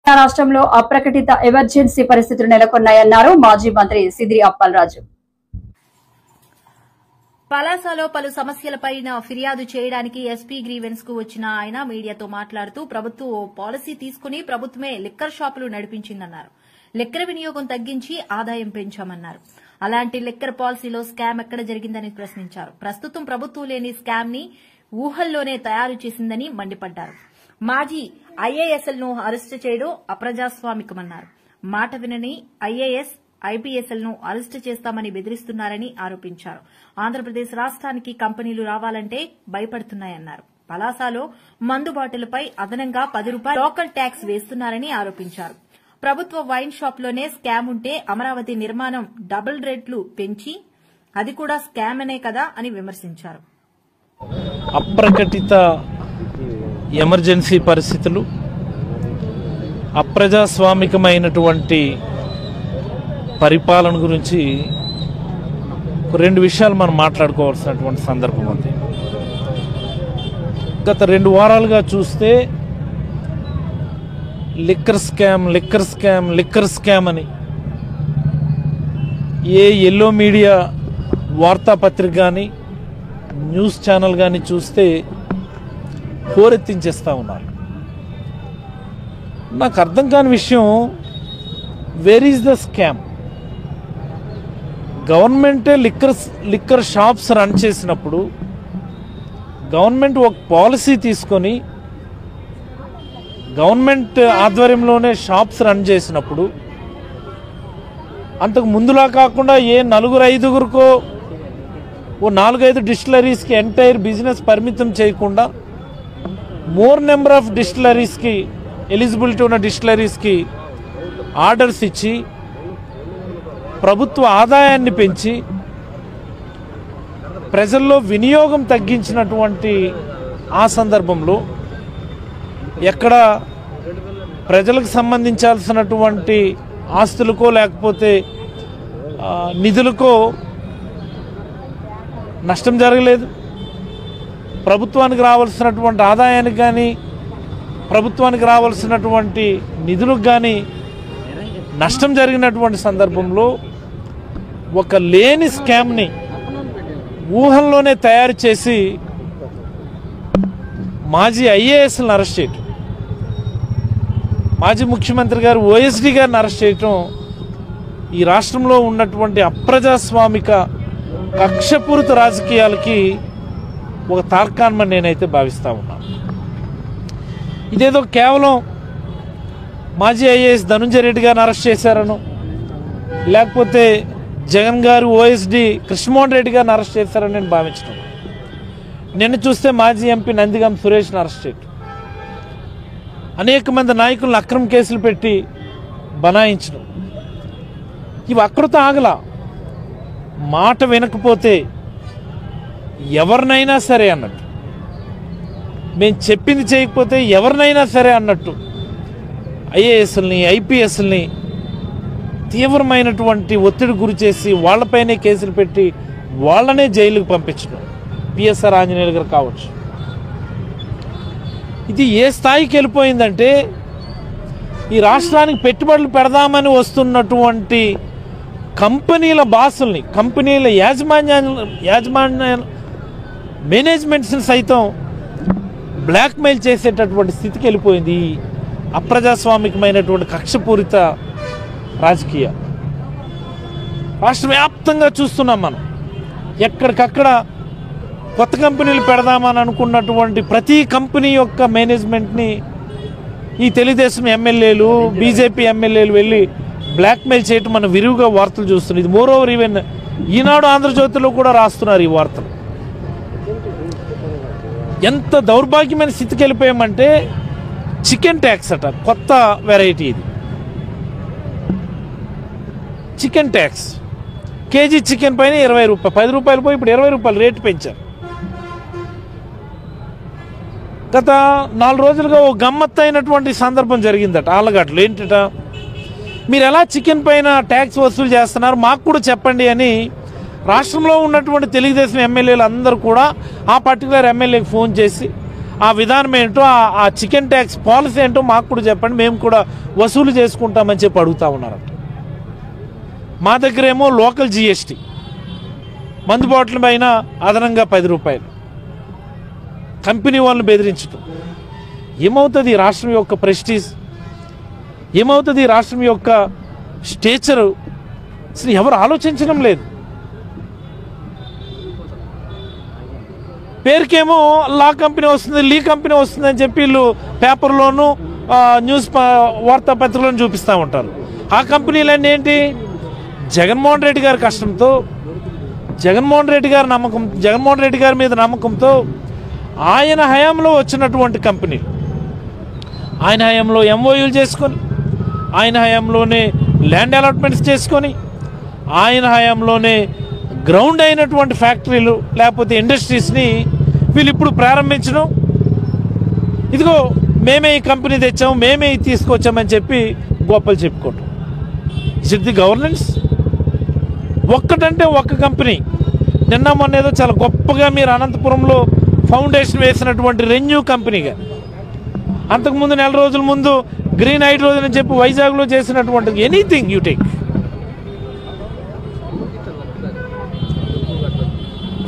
రాష్ట్రంలో అప్రకటిత ఎమర్జెన్సీ పరిస్థితులు నెలకొన్నాయన్నారు మాజీ మంత్రి సిద్రి అప్పలరాజు. పలాసలో పలు సమస్యలపై ఫిర్యాదు చేయడానికి ఎస్పీ గ్రీవెన్స్ కు వచ్చిన ఆయన మీడియాతో మాట్లాడుతూ ప్రభుత్వం ఓ పాలసీ తీసుకుని ప్రభుత్వమే లిక్కర్ షాపులు నడిపించిందన్నారు. లిక్కర్ వినియోగం తగ్గించి ఆదాయం పెంచామన్నారు. అలాంటి లిక్కర్ పాలసీలో స్కామ్ ఎక్కడ జరిగిందని ప్రశ్నించారు. ప్రస్తుతం ప్రభుత్వం లేని స్కామ్ ని ఊహల్లోనే తయారు చేసిందని మండిపడ్డారు. మాజీ ఐఏఎస్ఎల్ ను అరెస్టు చేయడం అప్రజాస్వామికమన్నారు. మాట వినని ఐఏఎస్ ఐపీఎస్ఎల్ ను అరెస్టు చేస్తామని బెదిరిస్తున్నారని ఆరోపించారు. ఆంధ్రప్రదేశ్ రాష్ట్రానికి కంపెనీలు రావాలంటే భయపడుతున్నాయన్నారు. పలాసలో మందు బాటిల్పై అదనంగా ₹10 లోకల్ ట్యాక్స్ వేస్తున్నారని ఆరోపించారు. ప్రభుత్వ వైన్ షాప్లోనే స్కామ్ ఉంటే అమరావతి నిర్మాణం డబుల్ రేట్లు పెంచి అది కూడా స్కామ్ అనే కదా అని విమర్శించారు. అప్రకటిత ఎమర్జెన్సీ పరిస్థితులు, అప్రజాస్వామికమైనటువంటి పరిపాలన గురించి రెండు విషయాలు మనం మాట్లాడుకోవాల్సినటువంటి సందర్భం ఉంది. గత 2 వారాలుగా చూస్తే లిక్కర్ స్కామ్ అని ఏ ఎల్లో మీడియా వార్తాపత్రిక కానీ న్యూస్ ఛానల్ కానీ చూస్తే హోరెత్తించేస్తూ ఉన్నారు. నాకు అర్థం కాని విషయం, వేర్ ఈజ్ ద స్కామ్? గవర్నమెంటే లిక్కర్ షాప్స్ రన్ చేసినప్పుడు, గవర్నమెంట్ ఒక పాలసీ తీసుకొని గవర్నమెంట్ ఆధ్వర్యంలోనే షాప్స్ రన్ చేసినప్పుడు, అంతకు ముందులా కాకుండా ఏ 4-5కో ఓ 4-5 డిస్టిలరీస్కి ఎంటైర్ బిజినెస్ పరిమితం చేయకుండా మోర్ నెంబర్ ఆఫ్ డిస్టిలరీస్కి, ఎలిజిబిలిటీ ఉన్న డిస్టిలరీస్కి ఆర్డర్స్ ఇచ్చి ప్రభుత్వ ఆదాయాన్ని పెంచి ప్రజల్లో వినియోగం తగ్గించినటువంటి ఆ సందర్భంలో ఎక్కడ ప్రజలకు సంబంధించాల్సినటువంటి ఆస్తులకో లేకపోతే నిధులకో నష్టం జరగలేదు. ప్రభుత్వానికి రావాల్సినటువంటి ఆదాయానికి కానీ ప్రభుత్వానికి రావాల్సినటువంటి నిధులకు కానీ నష్టం జరిగినటువంటి సందర్భంలో ఒక లేని స్కామ్ని ఊహల్లోనే తయారు చేసి మాజీ ఐఏఎస్లను అరెస్ట్ చేయటం, మాజీ ముఖ్యమంత్రి గారు ఓఎస్డీ గారిని అరెస్ట్ చేయటం ఈ రాష్ట్రంలో ఉన్నటువంటి అప్రజాస్వామిక కక్షపూరిత రాజకీయాలకి ఒక తార్కాణమని నేనైతే భావిస్తూ ఉన్నాను. ఇదేదో కేవలం మాజీ ఐఏఎస్ ధనుంజయ రెడ్డి గారిని అరెస్ట్ చేశారను, లేకపోతే జగన్ గారు ఓఎస్డీ కృష్ణమోహన్ రెడ్డి గారిని అరెస్ట్ చేశారని నేను భావించడం. నిన్న చూస్తే మాజీ ఎంపీ నందిగం సురేష్ని అరెస్ట్ చేయటం, అనేక మంది నాయకులను అక్రమ కేసులు పెట్టి బనాయించడం, ఇవి అక్కడితో ఆగలా. మాట వినకపోతే ఎవరినైనా సరే అన్నట్టు, మేము చెప్పింది చేయకపోతే ఎవరినైనా సరే అన్నట్టు ఐఏఎస్ని ఐపీఎస్ని తీవ్రమైనటువంటి ఒత్తిడి గురి చేసి వాళ్ళపైనే కేసులు పెట్టి వాళ్ళనే జైలుకు పంపించడం, పిఎస్ఆర్ ఆంజనేయులు గారు కావచ్చు. ఇది ఏ స్థాయికి వెళ్ళిపోయిందంటే, ఈ రాష్ట్రానికి పెట్టుబడులు పెడదామని వస్తున్నటువంటి కంపెనీల బాసుల్ని, కంపెనీల యాజమాన్య మేనేజ్మెంట్స్ని సైతం బ్లాక్మెయిల్ చేసేటటువంటి స్థితికి వెళ్ళిపోయింది ఈ అప్రజాస్వామికమైనటువంటి కక్షపూరిత రాజకీయ. రాష్ట్ర వ్యాప్తంగా చూస్తున్నాం మనం. ఎక్కడికక్కడ కొత్త కంపెనీలు పెడదామని అనుకున్నటువంటి ప్రతి కంపెనీ యొక్క మేనేజ్మెంట్ని ఈ తెలుగుదేశం ఎమ్మెల్యేలు, బీజేపీ ఎమ్మెల్యేలు వెళ్ళి బ్లాక్మెయిల్ చేయటం మనం విరివిగా వార్తలు చూస్తున్నాం. ఇది మోర్ ఓవర్ ఈవెన్ ఈనాడు, ఆంధ్రజ్యోతిలో కూడా రాస్తున్నారు ఈ వార్తలు. ఎంత దౌర్భాగ్యమైన స్థితికి వెళ్ళిపోయామంటే, చికెన్ ట్యాక్స్ అట, కొత్త వెరైటీ ఇది. చికెన్ ట్యాక్స్, కేజీ చికెన్ పైన ₹20, ₹10 పోయి ఇప్పుడు ₹20 రేటు పెంచారు. గత 4 రోజులుగా ఓ గమ్మత్తు అయినటువంటి సందర్భం జరిగిందట ఆళ్ళగడ్డలో. ఏంటట, మీరు ఎలా చికెన్ పైన ట్యాక్స్ వసూలు చేస్తున్నారు మాకు కూడా చెప్పండి అని రాష్ట్రంలో ఉన్నటువంటి తెలుగుదేశం ఎమ్మెల్యేలు అందరూ కూడా ఆ పర్టికులర్ ఎమ్మెల్యేకి ఫోన్ చేసి ఆ విధానం ఏంటో, ఆ చికెన్ ట్యాక్స్ పాలసీ ఏంటో మాకు కూడా చెప్పండి, మేము కూడా వసూలు చేసుకుంటామని చెప్పి అడుగుతూ ఉన్నారట. మా దగ్గర ఏమో లోకల్ జిఎస్టీ, మందు బాటిల్ పైన అదనంగా 10 రూపాయలు, కంపెనీ వాళ్ళని బెదిరించడం. ఏమవుతుంది ఈ రాష్ట్రం యొక్క ప్రెస్టీజ్, ఏమవుతుంది ఈ రాష్ట్రం యొక్క స్టేచరు? అసలు ఎవరు ఆలోచించడం లేదు. పేరుకేమో లా కంపెనీ వస్తుంది, లీ కంపెనీ వస్తుంది అని చెప్పి వీళ్ళు పేపర్లోనూ న్యూస్ వార్తాపత్రికలను చూపిస్తూ ఉంటారు. ఆ కంపెనీలన్నీ ఏంటి? జగన్మోహన్ రెడ్డి గారి కష్టంతో, జగన్మోహన్ రెడ్డి గారి నమ్మకం, జగన్మోహన్ రెడ్డి గారి మీద నమ్మకంతో ఆయన హయాంలో వచ్చినటువంటి కంపెనీలు, ఆయన హయాంలో ఎంఓయూలు చేసుకొని, ఆయన హయాంలోనే ల్యాండ్ అలాట్మెంట్స్ చేసుకొని, ఆయన హయాంలోనే గ్రౌండ్ అయినటువంటి ఫ్యాక్టరీలు లేకపోతే ఇండస్ట్రీస్ని వీళ్ళు ఇప్పుడు ప్రారంభించడం. ఇదిగో మేమే ఈ కంపెనీ తెచ్చాము, మేమే ఇది తీసుకొచ్చామని చెప్పి గొప్పలు చెప్పుకోవటం. Is it the governance? ఒక్కటంటే ఒక్క కంపెనీ. నిన్న మొన్న ఏదో చాలా గొప్పగా మీరు అనంతపురంలో ఫౌండేషన్ వేసినటువంటి రెన్యూ కంపెనీగా, అంతకుముందు నెల రోజుల ముందు గ్రీన్ హైడ్రోజన్ అని చెప్పి వైజాగ్లో చేసినటువంటి ఎనీథింగ్ యూ టేక్,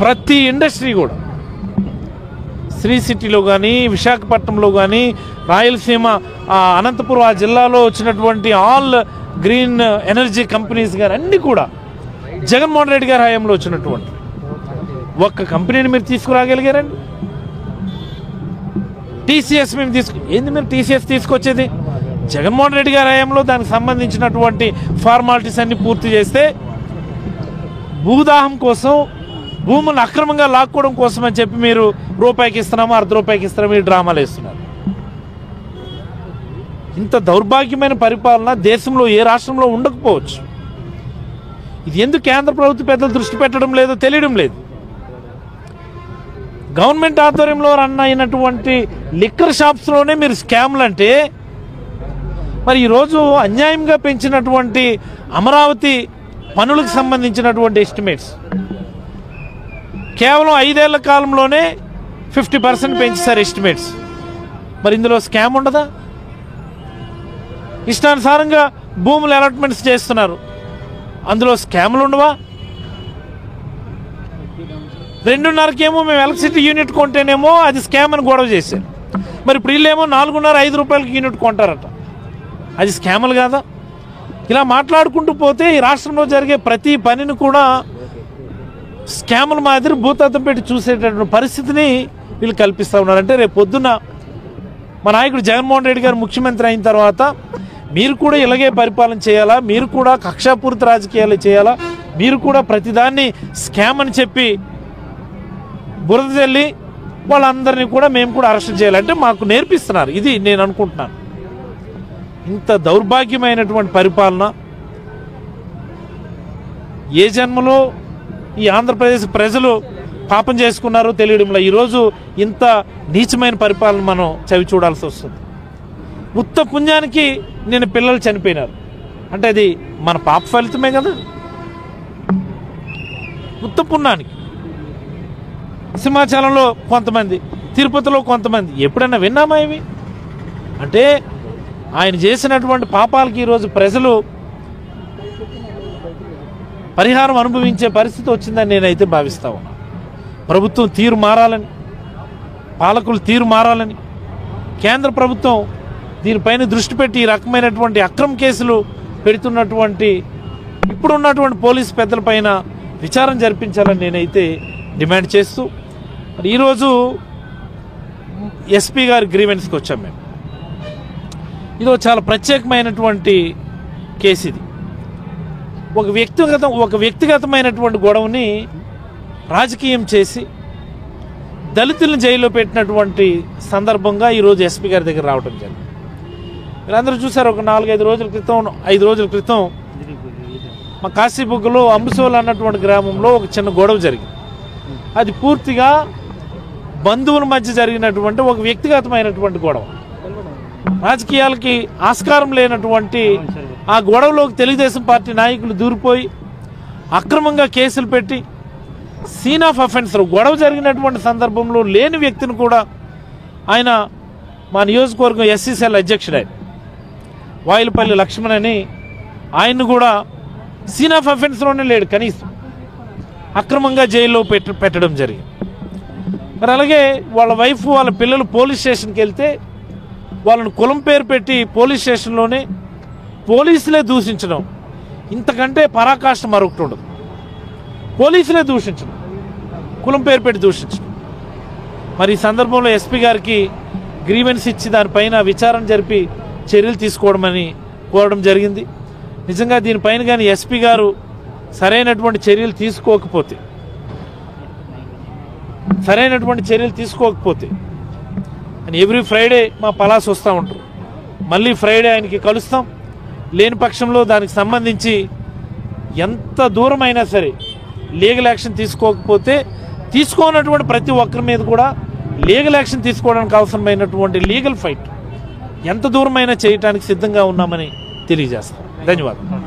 ప్రతి ఇండస్ట్రీ కూడా శ్రీ సిటీలో కానీ, విశాఖపట్నంలో కానీ, రాయలసీమ అనంతపురం ఆ జిల్లాలో వచ్చినటువంటి ఆల్ గ్రీన్ ఎనర్జీ కంపెనీస్ కానీ అన్నీ కూడా జగన్మోహన్ రెడ్డి గారి హయాంలో వచ్చినటువంటి ఒక్క కంపెనీని మీరు తీసుకురాగలిగారండి? టీసీఎస్ మేము ఏంది మీరు టీసీఎస్ తీసుకొచ్చేది? జగన్మోహన్ రెడ్డి గారి హయాంలో దానికి సంబంధించినటువంటి ఫార్మాలిటీస్ అన్ని పూర్తి చేస్తే భూదాహం కోసం, భూములను అక్రమంగా లాక్కోవడం కోసం అని చెప్పి మీరు రూపాయికి ఇస్తున్నాము, ₹1 ఇస్తున్నాము, ఈ డ్రామాలు వేస్తున్నారు. ఇంత దౌర్భాగ్యమైన పరిపాలన దేశంలో ఏ రాష్ట్రంలో ఉండకపోవచ్చు. ఇది ఎందుకు కేంద్ర ప్రభుత్వ పెద్దలు దృష్టి పెట్టడం లేదో తెలియడం లేదు. గవర్నమెంట్ ఆధ్వర్యంలో రన్ అయినటువంటి లిక్కర్ షాప్స్లోనే మీరు స్కామ్లు అంటే, మరి ఈరోజు అన్యాయంగా పెంచినటువంటి అమరావతి పనులకు సంబంధించినటువంటి ఎస్టిమేట్స్ కేవలం 5 ఏళ్ల కాలంలోనే 50% పెంచేశారు ఎస్టిమేట్స్. మరి ఇందులో స్కామ్ ఉండదా? ఇష్టానుసారంగా భూములు అలాట్మెంట్స్ చేస్తున్నారు, అందులో స్కాములు ఉండవా? 2.5కేమో మేము ఎలక్ట్రిసిటీ యూనిట్ కొంటేనేమో అది స్కామ్ అని గొడవ చేశారు. మరి ఇప్పుడు వీళ్ళేమో 4.5-5 రూపాయలకి యూనిట్ కొంటారట, అది స్కాములు కాదా? ఇలా మాట్లాడుకుంటూ పోతే ఈ రాష్ట్రంలో జరిగే ప్రతి పనిని కూడా స్కాముల మాదిరి భూతత్వం పెట్టి చూసేటటువంటి పరిస్థితిని వీళ్ళు కల్పిస్తూ ఉన్నారంటే, రేపు పొద్దున్న మా నాయకుడు జగన్మోహన్ రెడ్డి గారు ముఖ్యమంత్రి అయిన తర్వాత మీరు కూడా ఇలాగే పరిపాలన చేయాలా? మీరు కూడా కక్షాపూరిత రాజకీయాలు చేయాలా? మీరు కూడా ప్రతిదాన్ని స్కామ్ అని చెప్పి బురద జల్లి వాళ్ళందరినీ కూడా మేము కూడా అరెస్ట్ చేయాలంటే మాకు నేర్పిస్తున్నారు. ఇది నేను అనుకుంటున్నాను. ఇంత దౌర్భాగ్యమైనటువంటి పరిపాలన ఏ జన్మలో ఈ ఆంధ్రప్రదేశ్ ప్రజలు పాపం చేసుకున్నారో తెలియడంలో ఈరోజు ఇంత నీచమైన పరిపాలన మనం చవి చూడాల్సి వస్తుంది. ఉత్త పుణ్యానికి నేను పిల్లలు చనిపోయినారు అంటే అది మన పాప ఫలితమే కదా. ఉత్త పుణ్యానికి సింహాచలంలో కొంతమంది, తిరుపతిలో కొంతమంది, ఎప్పుడైనా విన్నామా ఇవి? అంటే ఆయన చేసినటువంటి పాపాలకి ఈరోజు ప్రజలు పరిహారం అనుభవించే పరిస్థితి వచ్చిందని నేనైతే భావిస్తా ఉన్నా. ప్రభుత్వం తీరు మారాలని, పాలకులు తీరు మారాలని, కేంద్ర ప్రభుత్వం దీనిపైన దృష్టి పెట్టి ఈ రకమైనటువంటి అక్రమ కేసులు పెడుతున్నటువంటి ఇప్పుడున్నటువంటి పోలీసు పెద్దలపైన విచారణ జరిపించాలని నేనైతే డిమాండ్ చేస్తూ, మరి ఈరోజు ఎస్పీ గారి గ్రీవెన్స్కి వచ్చాం మేము. ఇదో చాలా ప్రత్యేకమైనటువంటి కేసు. ఇది ఒక వ్యక్తిగతమైనటువంటి గొడవని రాజకీయం చేసి దళితులను జైల్లో పెట్టినటువంటి సందర్భంగా ఈరోజు ఎస్పీ గారి దగ్గర రావడం జరిగింది. మీరందరూ చూసారు, ఒక 4-5 రోజుల క్రితం 5 రోజుల క్రితం మా కాశీబుగ్గలో అంబుసోలు అన్నటువంటి గ్రామంలో ఒక చిన్న గొడవ జరిగింది. అది పూర్తిగా బంధువుల మధ్య జరిగినటువంటి ఒక వ్యక్తిగతమైనటువంటి గొడవ. రాజకీయాలకి ఆస్కారం లేనటువంటి ఆ గొడవలోకి తెలుగుదేశం పార్టీ నాయకులు దూరిపోయి అక్రమంగా కేసులు పెట్టి సీన్ ఆఫ్ అఫెన్స్, గొడవ జరిగినటువంటి సందర్భంలో లేని వ్యక్తిని కూడా ఆయన మా నియోజకవర్గం ఎస్సీ సెల్ అధ్యక్షుడు, ఆయన వాయిలపల్లి లక్ష్మణ్ అని, ఆయన్ని కూడా సీన్ ఆఫ్ అఫెన్స్లోనే లేడు, కనీసం అక్రమంగా జైల్లో పెట్టడం జరిగింది. మరి అలాగే వాళ్ళ వైఫ్ వాళ్ళ పిల్లలు పోలీస్ స్టేషన్కి వెళ్తే వాళ్ళని కులం పేరు పెట్టి పోలీస్ స్టేషన్లోనే పోలీసులే దూషించడం, ఇంతకంటే పరాకాష్ట మరొకటి ఉండదు. పోలీసులే దూషించడం, కులం పేరు పెట్టి దూషించడం. మరి ఈ సందర్భంలో ఎస్పీ గారికి గ్రీవెన్స్ ఇచ్చి దానిపైన విచారణ జరిపి చర్యలు తీసుకోవడమని కోరడం జరిగింది. నిజంగా దీనిపైన కానీ ఎస్పీ గారు సరైనటువంటి చర్యలు తీసుకోకపోతే అని ఎవ్రీ ఫ్రైడే మా పలాస వస్తూ ఉంటారు, మళ్ళీ ఫ్రైడే ఆయనకి కలుస్తాం. లేని పక్షంలో దానికి సంబంధించి ఎంత దూరమైనా సరే లీగల్ యాక్షన్ తీసుకోకపోతే తీసుకోనటువంటి ప్రతి ఒక్కరి మీద కూడా లీగల్ యాక్షన్ తీసుకోవడానికి అవసరమైనటువంటి లీగల్ ఫైట్ ఎంత దూరమైనా చేయడానికి సిద్ధంగా ఉన్నామని తెలియజేస్తాం. ధన్యవాదాలు.